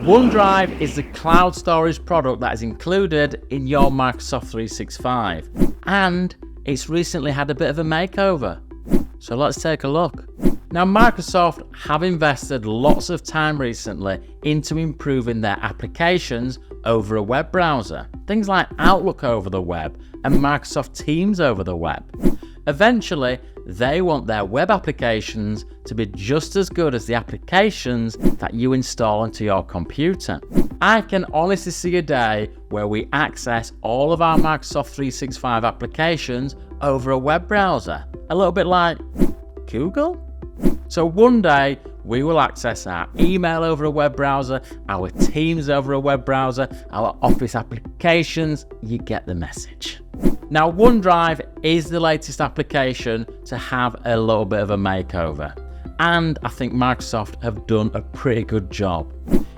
OneDrive is the cloud storage product that is included in your Microsoft 365, and it's recently had a bit of a makeover. So let's take a look. Now, Microsoft have invested lots of time recently into improving their applications over a web browser. Things like Outlook over the web and Microsoft Teams over the web. Eventually, they want their web applications to be just as good as the applications that you install into your computer. I can honestly see a day where we access all of our Microsoft 365 applications over a web browser. A little bit like Google? So one day, we will access our email over a web browser, our Teams over a web browser, our Office applications. You get the message. Now, OneDrive is the latest application to have a little bit of a makeover, and I think Microsoft have done a pretty good job.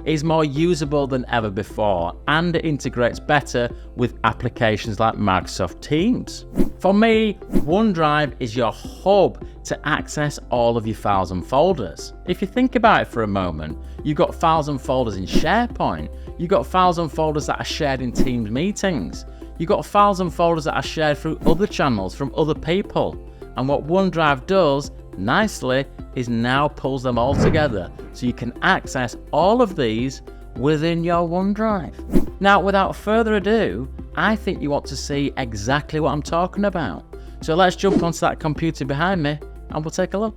It's more usable than ever before, and it integrates better with applications like Microsoft Teams. For me, OneDrive is your hub to access all of your files and folders. If you think about it for a moment, you've got files and folders in SharePoint, you've got files and folders that are shared in Teams meetings, you've got files and folders that are shared through other channels from other people. And what OneDrive does nicely is now pulls them all together so you can access all of these within your OneDrive. Now, without further ado, I think you want to see exactly what I'm talking about. So let's jump onto that computer behind me and we'll take a look.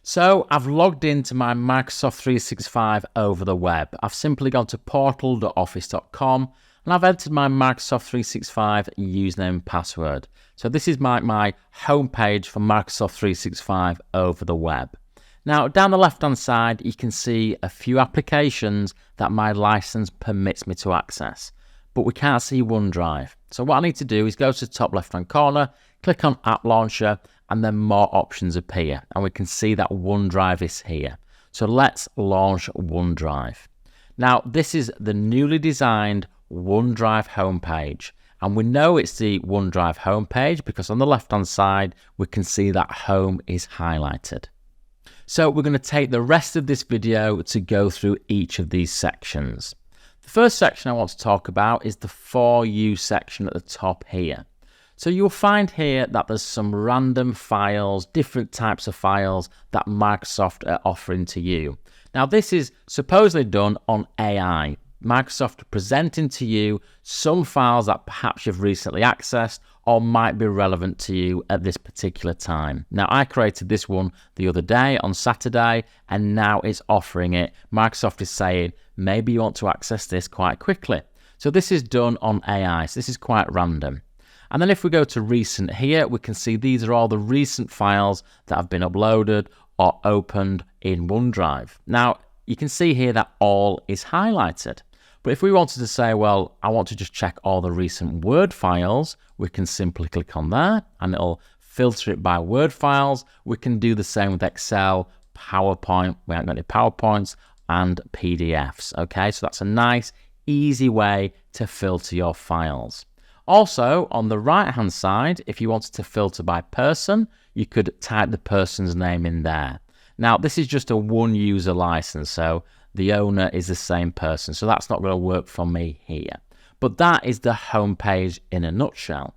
So I've logged into my Microsoft 365 over the web. I've simply gone to portal.office.com and I've entered my Microsoft 365 username and password. So this is my home page for Microsoft 365 over the web. Now, down the left-hand side, you can see a few applications that my license permits me to access, but we can't see OneDrive. So what I need to do is go to the top left-hand corner, click on App Launcher, and then more options appear, and we can see that OneDrive is here. So let's launch OneDrive. Now, this is the newly designed OneDrive homepage. And we know it's the OneDrive homepage because on the left-hand side, we can see that home is highlighted. So we're going to take the rest of this video to go through each of these sections. The first section I want to talk about is the For You section at the top here. So you'll find here that there's some random files, different types of files that Microsoft are offering to you. Now, this is supposedly done on AI. Microsoft presenting to you some files that perhaps you've recently accessed or might be relevant to you at this particular time. Now, I created this one the other day on Saturday, and now it's offering it. Microsoft is saying, maybe you want to access this quite quickly. So this is done on AI, so this is quite random. And then if we go to recent here, we can see these are all the recent files that have been uploaded or opened in OneDrive. Now, you can see here that all is highlighted. But if we wanted to say, well, I want to just check all the recent Word files, we can simply click on that and it'll filter it by Word files. We can do the same with Excel, PowerPoint, we haven't got any PowerPoints, and PDFs. Okay, so that's a nice, easy way to filter your files. Also, on the right-hand side, if you wanted to filter by person, you could type the person's name in there. Now, this is just a one-user license, so the owner is the same person, so that's not going to work for me here. But that is the home page in a nutshell.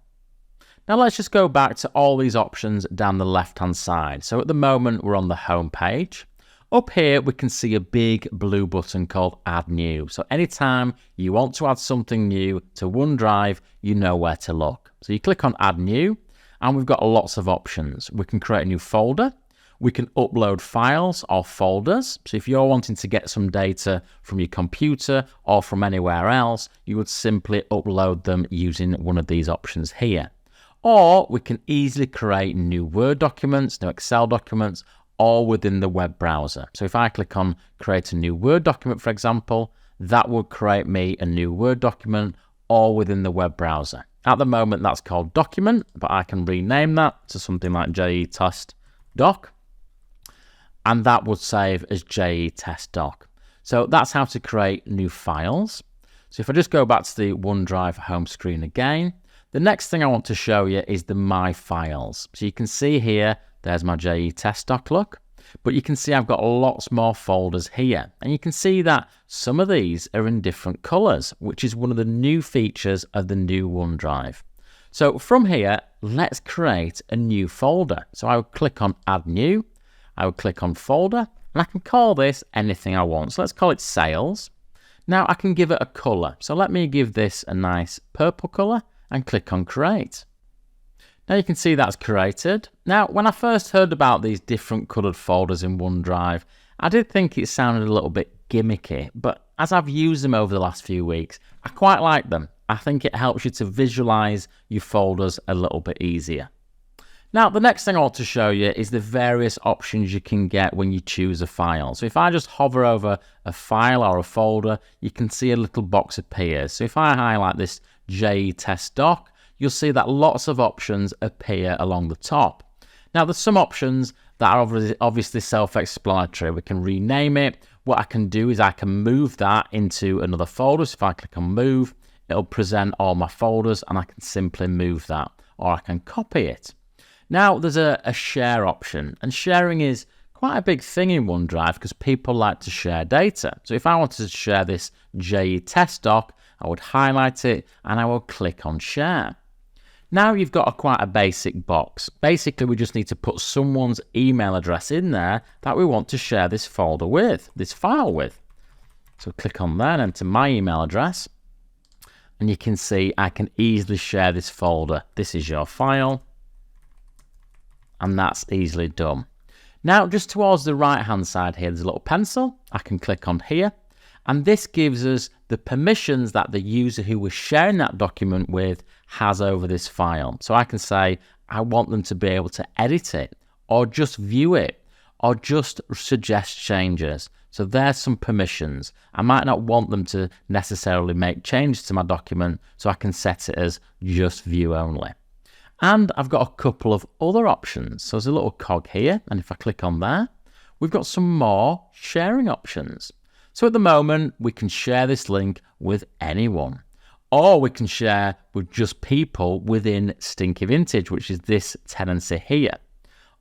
Now let's just go back to all these options down the left-hand side. So at the moment, we're on the home page. Up here, we can see a big blue button called Add New. So anytime you want to add something new to OneDrive, you know where to look. So you click on Add New, and we've got lots of options. We can create a new folder. We can upload files or folders. So if you're wanting to get some data from your computer or from anywhere else, you would simply upload them using one of these options here. Or we can easily create new Word documents, new Excel documents, all within the web browser. So if I click on create a new Word document, for example, that will create me a new Word document all within the web browser. At the moment, that's called document, but I can rename that to something like JE Test Doc. And that would save as JE Test Doc. So that's how to create new files. So if I just go back to the OneDrive home screen again, the next thing I want to show you is the My Files. So you can see here, there's my JE Test Doc look. But you can see I've got lots more folders here. And you can see that some of these are in different colors, which is one of the new features of the new OneDrive. So from here, let's create a new folder. So I would click on Add New. I would click on Folder, and I can call this anything I want. So let's call it Sales. Now I can give it a color. So let me give this a nice purple color and click on Create. Now you can see that's created. Now, when I first heard about these different colored folders in OneDrive, I did think it sounded a little bit gimmicky, but as I've used them over the last few weeks, I quite like them. I think it helps you to visualize your folders a little bit easier. Now, the next thing I want to show you is the various options you can get when you choose a file. So if I just hover over a file or a folder, you can see a little box appears. So if I highlight this JE test doc, you'll see that lots of options appear along the top. Now, there's some options that are obviously self-explanatory. We can rename it. What I can do is I can move that into another folder. So if I click on Move, it'll present all my folders, and I can simply move that, or I can copy it. Now, there's a share option, and sharing is quite a big thing in OneDrive because people like to share data. So if I wanted to share this JE test doc, I would highlight it and I will click on Share. Now you've got quite a basic box. Basically, we just need to put someone's email address in there that we want to share this folder with, this file with. So click on there and enter my email address. And you can see I can easily share this folder. This is your file. And that's easily done. Now, just towards the right-hand side here, there's a little pencil. I can click on here. And this gives us the permissions that the user who we're sharing that document with has over this file. So I can say, I want them to be able to edit it, or just view it, or just suggest changes. So there's some permissions. I might not want them to necessarily make changes to my document, so I can set it as just view only. And I've got a couple of other options. So there's a little cog here, and if I click on there, we've got some more sharing options. So at the moment, we can share this link with anyone, or we can share with just people within Stinky Vintage, which is this tenancy here,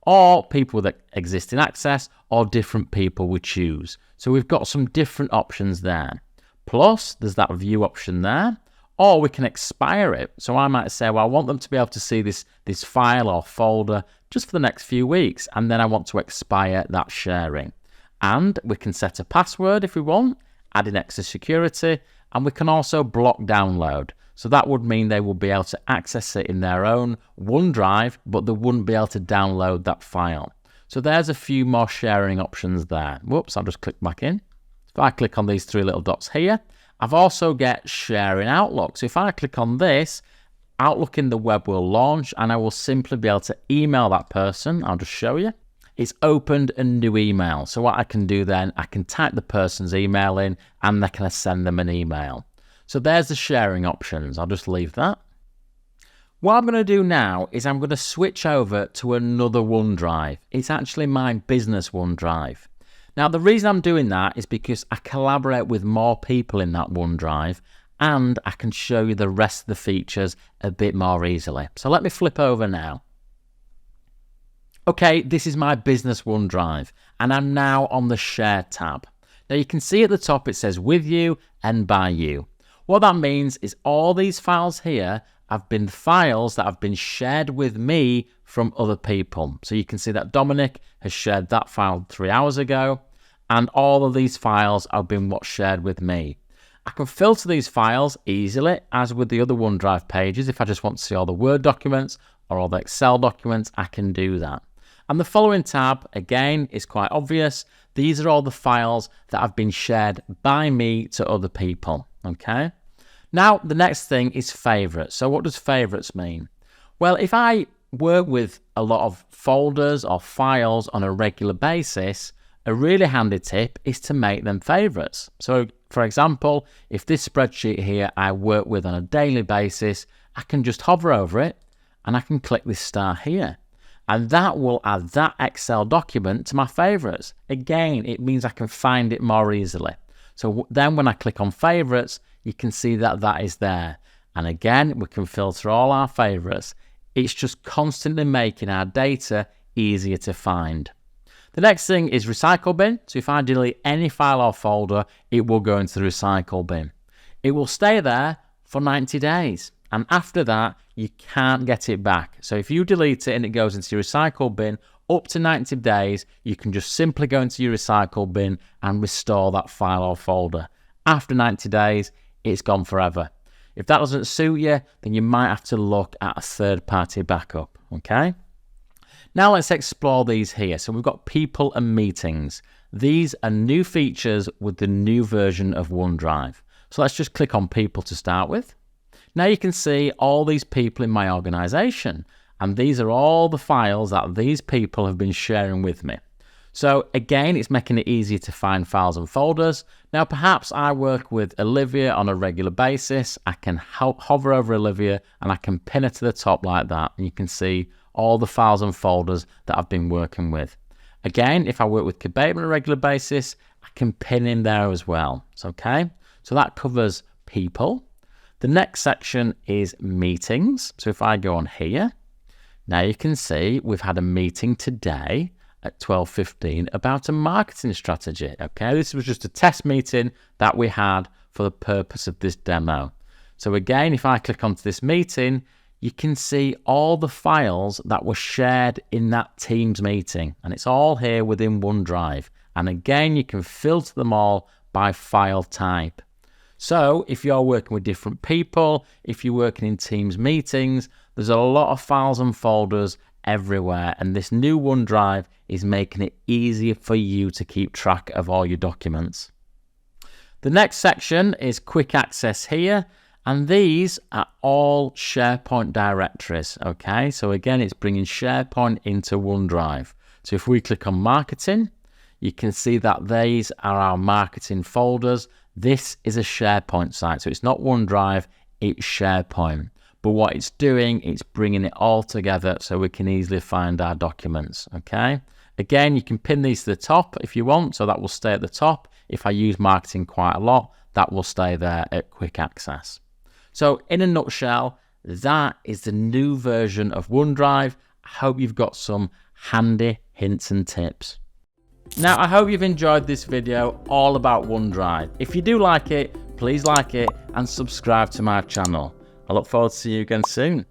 or people that exist in Access, or different people we choose. So we've got some different options there. Plus, there's that view option there, or we can expire it. So I might say, well, I want them to be able to see this file or folder just for the next few weeks, and then I want to expire that sharing. And we can set a password if we want, add in extra security, and we can also block download. So that would mean they will be able to access it in their own OneDrive, but they wouldn't be able to download that file. So there's a few more sharing options there. Whoops, I'll just click back in. If I click on these three little dots here, I've also got share in Outlook. So if I click on this, Outlook in the web will launch, and I will simply be able to email that person. I'll just show you. It's opened a new email. So what I can do then, I can type the person's email in, and I can send them an email. So there's the sharing options. I'll just leave that. What I'm going to do now is I'm going to switch over to another OneDrive. It's actually my business OneDrive. Now, the reason I'm doing that is because I collaborate with more people in that OneDrive, and I can show you the rest of the features a bit more easily. So let me flip over now. Okay, this is my business OneDrive, and I'm now on the Share tab. Now you can see at the top it says with you and by you. What that means is all these files here have been files that have been shared with me from other people. So you can see that Dominic has shared that file 3 hours ago, and all of these files have been what's shared with me. I can filter these files easily, as with the other OneDrive pages. If I just want to see all the Word documents or all the Excel documents, I can do that. And the following tab, again, is quite obvious. These are all the files that have been shared by me to other people, okay? Now, the next thing is favorites. So what does favorites mean? Well, if I work with a lot of folders or files on a regular basis, a really handy tip is to make them favorites. So, for example, if this spreadsheet here I work with on a daily basis, I can just hover over it and I can click this star here. And that will add that Excel document to my favorites. Again, it means I can find it more easily. So then when I click on favorites, you can see that that is there. And again, we can filter all our favorites. It's just constantly making our data easier to find. The next thing is recycle bin. So if I delete any file or folder, it will go into the recycle bin. It will stay there for 90 days. And after that, you can't get it back. So if you delete it and it goes into your recycle bin, up to 90 days, you can just simply go into your recycle bin and restore that file or folder. After 90 days, it's gone forever. If that doesn't suit you, then you might have to look at a third-party backup, okay? Now let's explore these here. So we've got people and meetings. These are new features with the new version of OneDrive. So let's just click on people to start with. Now you can see all these people in my organization, and these are all the files that these people have been sharing with me. So again, it's making it easier to find files and folders. Now perhaps I work with Olivia on a regular basis. I can hover over Olivia and I can pin her to the top like that, and you can see all the files and folders that I've been working with. Again, if I work with Kebab on a regular basis, I can pin in there as well. So, okay, so that covers people. The next section is meetings. So if I go on here, now you can see we've had a meeting today at 12:15 about a marketing strategy. Okay, this was just a test meeting that we had for the purpose of this demo. So again, if I click onto this meeting, you can see all the files that were shared in that Teams meeting, and it's all here within OneDrive. And again, you can filter them all by file type. So if you're working with different people, if you're working in Teams meetings, there's a lot of files and folders everywhere, and this new OneDrive is making it easier for you to keep track of all your documents. The next section is quick access here, and these are all SharePoint directories, okay? So again, it's bringing SharePoint into OneDrive. So if we click on marketing, you can see that these are our marketing folders. This is a SharePoint site, so it's not OneDrive, it's SharePoint. But what it's doing, it's bringing it all together so we can easily find our documents, okay? Again, you can pin these to the top if you want, so that will stay at the top. If I use marketing quite a lot, that will stay there at quick access. So in a nutshell, that is the new version of OneDrive. I hope you've got some handy hints and tips. Now, I hope you've enjoyed this video all about OneDrive. If you do like it, please like it and subscribe to my channel. I look forward to seeing you again soon.